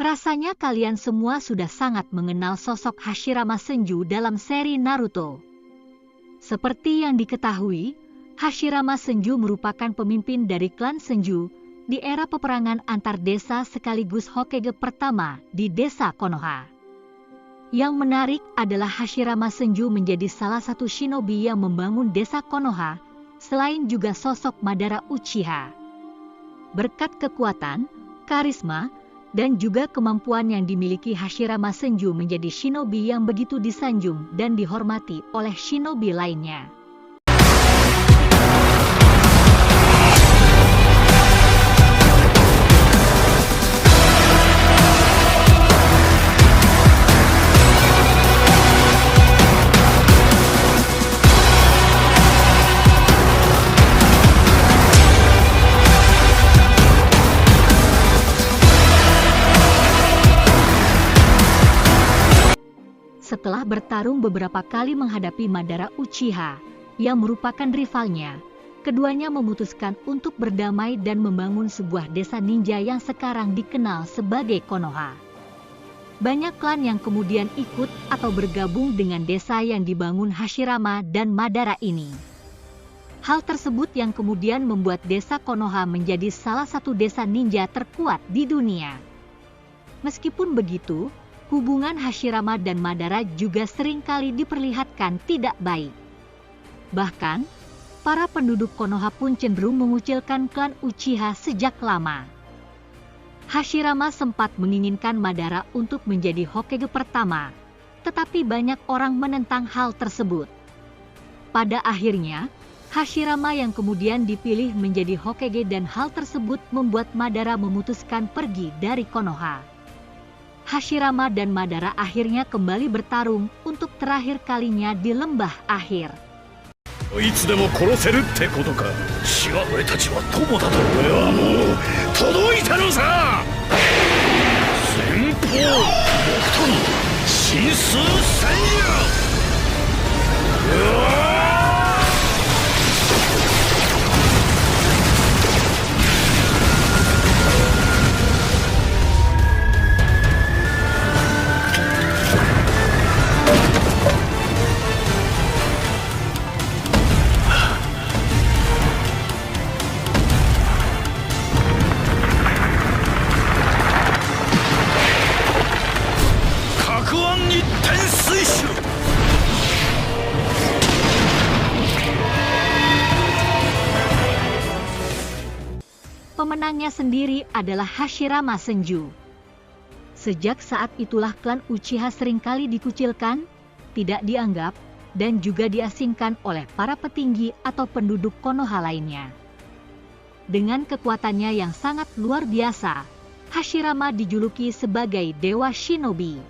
Rasanya kalian semua sudah sangat mengenal sosok Hashirama Senju dalam seri Naruto. Seperti yang diketahui, Hashirama Senju merupakan pemimpin dari klan Senju di era peperangan antar desa sekaligus Hokage pertama di desa Konoha. Yang menarik adalah Hashirama Senju menjadi salah satu shinobi yang membangun desa Konoha, selain juga sosok Madara Uchiha. Berkat kekuatan, karisma, dan juga kemampuan yang dimiliki Hashirama Senju menjadi shinobi yang begitu disanjung dan dihormati oleh shinobi lainnya. Setelah bertarung beberapa kali menghadapi Madara Uchiha, yang merupakan rivalnya, keduanya memutuskan untuk berdamai dan membangun sebuah desa ninja yang sekarang dikenal sebagai Konoha. Banyak klan yang kemudian ikut atau bergabung dengan desa yang dibangun Hashirama dan Madara ini. Hal tersebut yang kemudian membuat desa Konoha menjadi salah satu desa ninja terkuat di dunia. Meskipun begitu, hubungan Hashirama dan Madara juga seringkali diperlihatkan tidak baik. Bahkan, para penduduk Konoha pun cenderung mengucilkan klan Uchiha sejak lama. Hashirama sempat menginginkan Madara untuk menjadi Hokage pertama, tetapi banyak orang menentang hal tersebut. Pada akhirnya, Hashirama yang kemudian dipilih menjadi Hokage dan hal tersebut membuat Madara memutuskan pergi dari Konoha. Hashirama dan Madara akhirnya kembali bertarung untuk terakhir kalinya di lembah akhir. Pemenangnya sendiri adalah Hashirama Senju. Sejak saat itulah klan Uchiha seringkali dikucilkan, tidak dianggap, dan juga diasingkan oleh para petinggi atau penduduk Konoha lainnya. Dengan kekuatannya yang sangat luar biasa, Hashirama dijuluki sebagai Dewa Shinobi.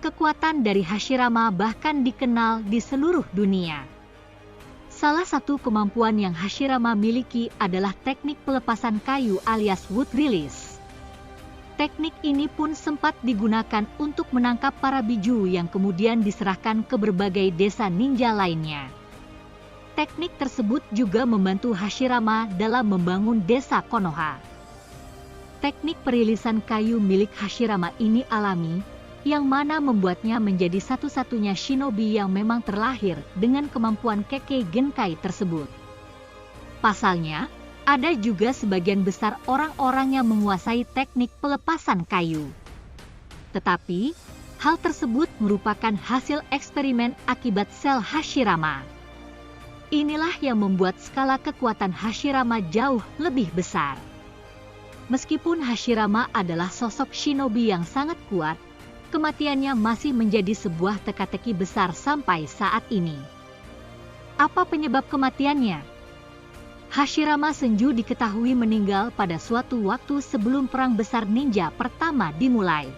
Kekuatan dari Hashirama bahkan dikenal di seluruh dunia. Salah satu kemampuan yang Hashirama miliki adalah teknik pelepasan kayu alias wood release. Teknik ini pun sempat digunakan untuk menangkap para biju yang kemudian diserahkan ke berbagai desa ninja lainnya. Teknik tersebut juga membantu Hashirama dalam membangun desa Konoha. Teknik perilisan kayu milik Hashirama ini alami, yang mana membuatnya menjadi satu-satunya shinobi yang memang terlahir dengan kemampuan Kekkei Genkai tersebut. Pasalnya, ada juga sebagian besar orang-orang yang menguasai teknik pelepasan kayu. Tetapi, hal tersebut merupakan hasil eksperimen akibat sel Hashirama. Inilah yang membuat skala kekuatan Hashirama jauh lebih besar. Meskipun Hashirama adalah sosok shinobi yang sangat kuat, kematiannya masih menjadi sebuah teka-teki besar sampai saat ini. Apa penyebab kematiannya? Hashirama Senju diketahui meninggal pada suatu waktu sebelum Perang Besar Ninja pertama dimulai.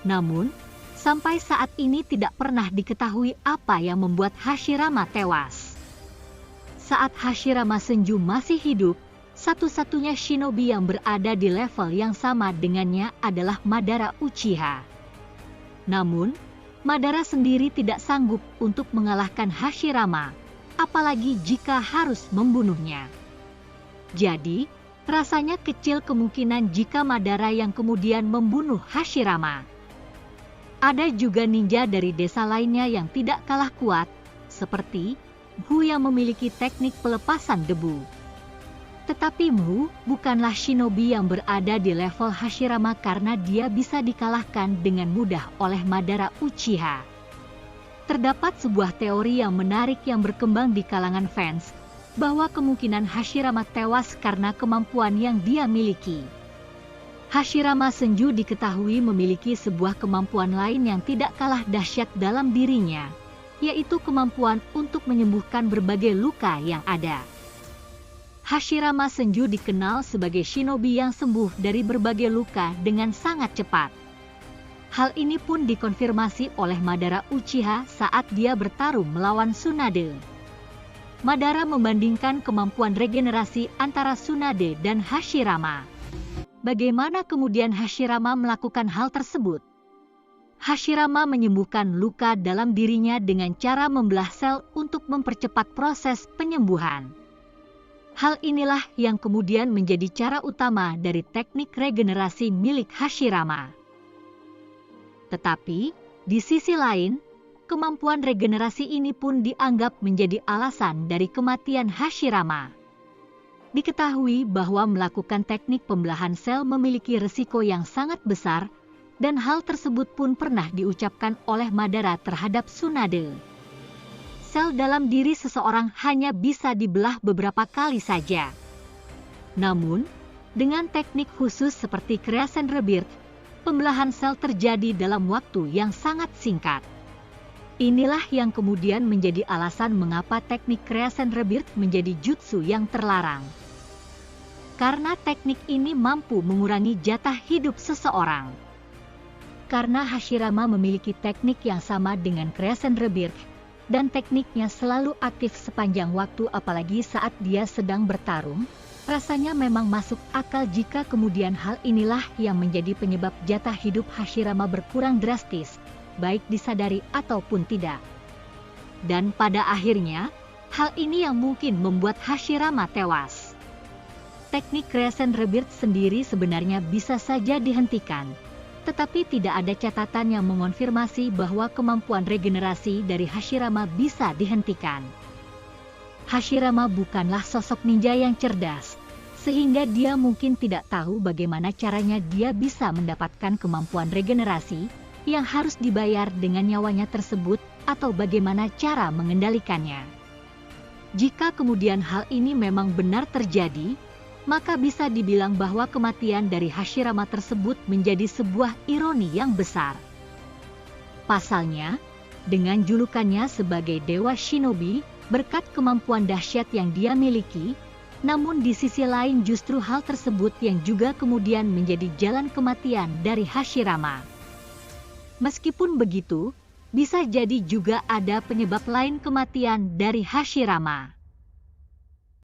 Namun, sampai saat ini tidak pernah diketahui apa yang membuat Hashirama tewas. Saat Hashirama Senju masih hidup, satu-satunya shinobi yang berada di level yang sama dengannya adalah Madara Uchiha. Namun, Madara sendiri tidak sanggup untuk mengalahkan Hashirama, apalagi jika harus membunuhnya. Jadi, Rasanya kecil kemungkinan jika Madara yang kemudian membunuh Hashirama. Ada juga ninja dari desa lainnya yang tidak kalah kuat, seperti Mu yang memiliki teknik pelepasan debu. Tetapi Mu bukanlah shinobi yang berada di level Hashirama karena dia bisa dikalahkan dengan mudah oleh Madara Uchiha. Terdapat sebuah teori yang menarik yang berkembang di kalangan fans, bahwa kemungkinan Hashirama tewas karena kemampuan yang dia miliki. Hashirama Senju diketahui memiliki sebuah kemampuan lain yang tidak kalah dahsyat dalam dirinya, yaitu kemampuan untuk menyembuhkan berbagai luka yang ada. Hashirama Senju dikenal sebagai shinobi yang sembuh dari berbagai luka dengan sangat cepat. Hal ini pun dikonfirmasi oleh Madara Uchiha saat dia bertarung melawan Tsunade. Madara membandingkan kemampuan regenerasi antara Tsunade dan Hashirama. Bagaimana kemudian Hashirama melakukan hal tersebut? Hashirama menyembuhkan luka dalam dirinya dengan cara membelah sel untuk mempercepat proses penyembuhan. Hal inilah yang kemudian menjadi cara utama dari teknik regenerasi milik Hashirama. Tetapi, di sisi lain, kemampuan regenerasi ini pun dianggap menjadi alasan dari kematian Hashirama. Diketahui bahwa melakukan teknik pembelahan sel memiliki risiko yang sangat besar, dan hal tersebut pun pernah diucapkan oleh Madara terhadap Tsunade. Sel dalam diri seseorang hanya bisa dibelah beberapa kali saja. Namun, dengan teknik khusus seperti Crescent Rebirth, pembelahan sel terjadi dalam waktu yang sangat singkat. Inilah yang kemudian menjadi alasan mengapa teknik Crescent Rebirth menjadi jutsu yang terlarang. Karena teknik ini mampu mengurangi jatah hidup seseorang. Karena Hashirama memiliki teknik yang sama dengan Crescent Rebirth, dan tekniknya selalu aktif sepanjang waktu apalagi saat dia sedang bertarung, rasanya memang masuk akal jika kemudian hal inilah yang menjadi penyebab jatah hidup Hashirama berkurang drastis, baik disadari ataupun tidak. Dan pada akhirnya, hal ini yang mungkin membuat Hashirama tewas. Teknik Crescent Rebirth sendiri sebenarnya bisa saja dihentikan, tetapi tidak ada catatan yang mengonfirmasi bahwa kemampuan regenerasi dari Hashirama bisa dihentikan. Hashirama bukanlah sosok ninja yang cerdas, sehingga dia mungkin tidak tahu bagaimana caranya dia bisa mendapatkan kemampuan regenerasi yang harus dibayar dengan nyawanya tersebut atau bagaimana cara mengendalikannya. Jika kemudian hal ini memang benar terjadi, maka bisa dibilang bahwa kematian dari Hashirama tersebut menjadi sebuah ironi yang besar. Pasalnya, dengan julukannya sebagai Dewa Shinobi, berkat kemampuan dahsyat yang dia miliki, namun di sisi lain justru hal tersebut yang juga kemudian menjadi jalan kematian dari Hashirama. Meskipun begitu, bisa jadi juga ada penyebab lain kematian dari Hashirama.